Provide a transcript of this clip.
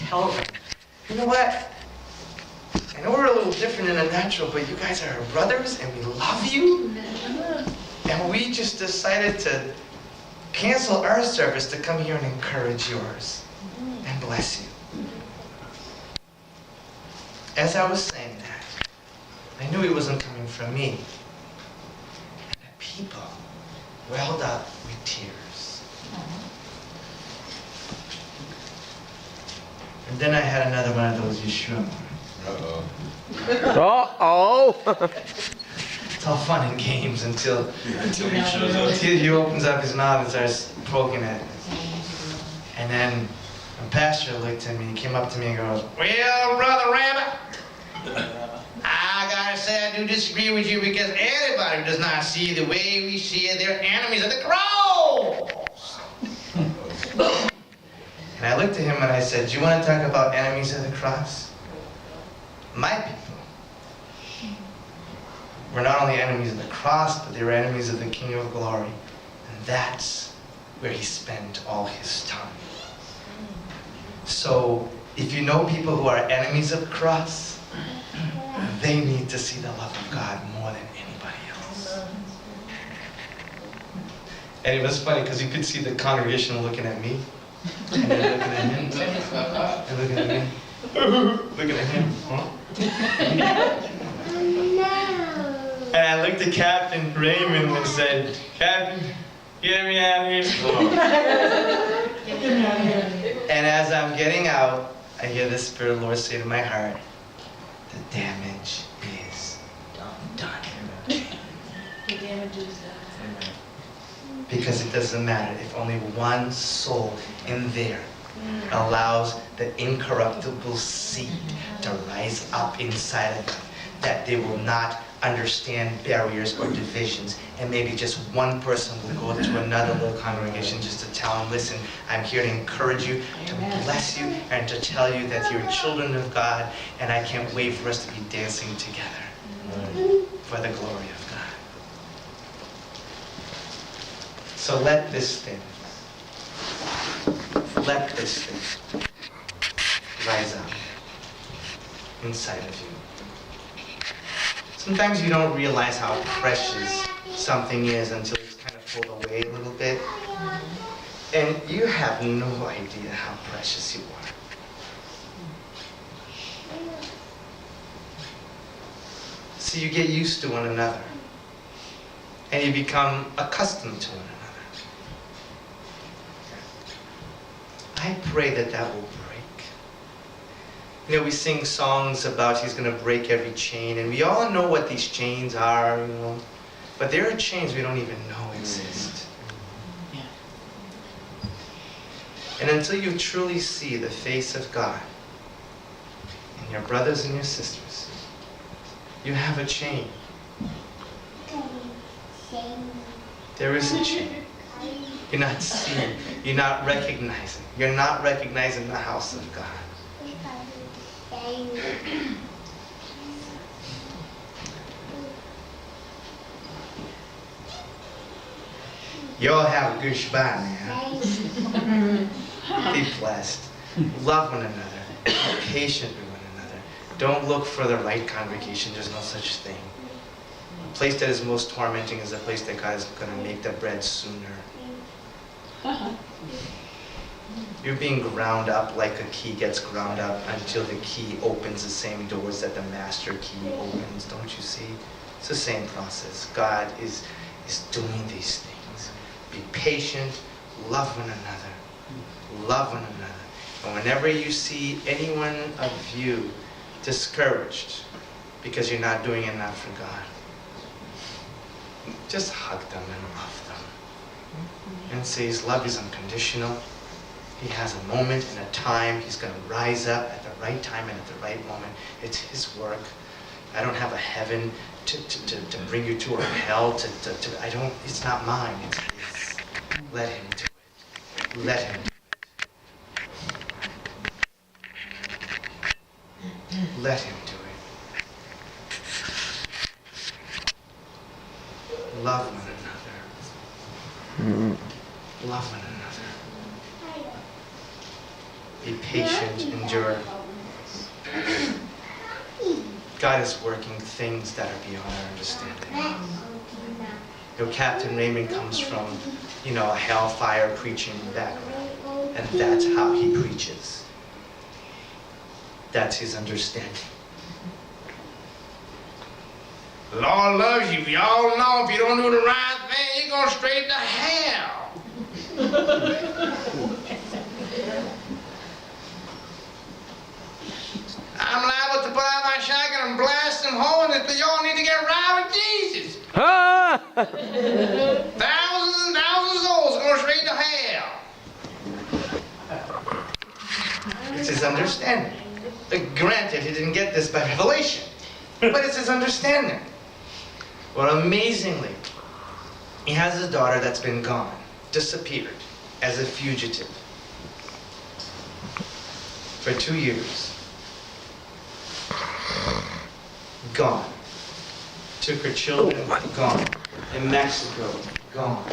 tell them, you know what? I know we're a little different in the natural, but you guys are our brothers and we love you. And we just decided to cancel our service to come here and encourage yours and bless you. As I was saying that, I knew it wasn't coming from me. And the people welled up with tears. And then I had another one of those Yeshua moments. Uh-oh. It's all fun and games until he shows up. Until he opens up his mouth and starts poking at me. And then the pastor looked at me, he came up to me and goes, well, Brother Rabbi, I gotta say I do disagree with you because anybody who does not see the way we see it, they're enemies of the cross. And I looked at him and I said, do you want to talk about enemies of the cross? My people were not only enemies of the cross, but they were enemies of the King of Glory. And that's where he spent all his time. So, if you know people who are enemies of the cross, they need to see the love of God more than anybody else. And it was funny because you could see the congregation looking at me, and then looking at him, and looking at me, looking at him. Huh? And I looked at Captain Raymond and said, Captain, get me out of here. And as I'm getting out, I hear the Spirit of the Lord say to my heart, the damage is done. The damage is done. Because it doesn't matter if only one soul in there allows the incorruptible seed to rise up inside of them, that they will not understand barriers or divisions, and maybe just one person will go to another little congregation just to tell them, listen, I'm here to encourage you, to bless you, and to tell you that you're children of God, and I can't wait for us to be dancing together for the glory of God. So let this thing rise up inside of you. Sometimes you don't realize how precious something is until it's kind of pulled away a little bit. And you have no idea how precious you are. So you get used to one another. And you become accustomed to one another. I pray that that will break. You know, we sing songs about he's going to break every chain, and we all know what these chains are, you know. But there are chains we don't even know exist. And until you truly see the face of God in your brothers and your sisters, you have a chain. There is a chain. You're not seeing. You're not recognizing. You're not recognizing the house of God. You all have a good Shabbat, man. Be blessed. Love one another. Be patient with one another. Don't look for the right congregation. There's no such thing. The place that is most tormenting is the place that God is going to make the bread sooner. You're being ground up like a key gets ground up until the key opens the same doors that the master key opens. Don't you see? It's the same process. God is doing these things. Be patient. Love one another. Love one another. And whenever you see any one of you discouraged because you're not doing enough for God, just hug them and love them. And say his love is unconditional. He has a moment and a time. He's going to rise up at the right time and at the right moment. It's his work. I don't have a heaven to bring you to, or hell I don't, it's not mine, it's his. Let him do it. Let him do it. Let him do it. Love one another. Love one another. Be patient, endure. God is working things that are beyond our understanding. Captain Raymond comes from, a hellfire preaching background. And that's how he preaches. That's his understanding. The Lord loves you. We all know if you don't do the right thing, you're going straight to hell. I'm liable to put out my shotgun and blast them home, and you all need to get right with Jesus. Thousands and thousands of souls are going straight to hell. It's his understanding. Granted, he didn't get this by revelation, but it's his understanding. Well, amazingly, he has a daughter that's been gone, disappeared, as a fugitive for 2 years. Gone. Took her children, gone. In Mexico, gone.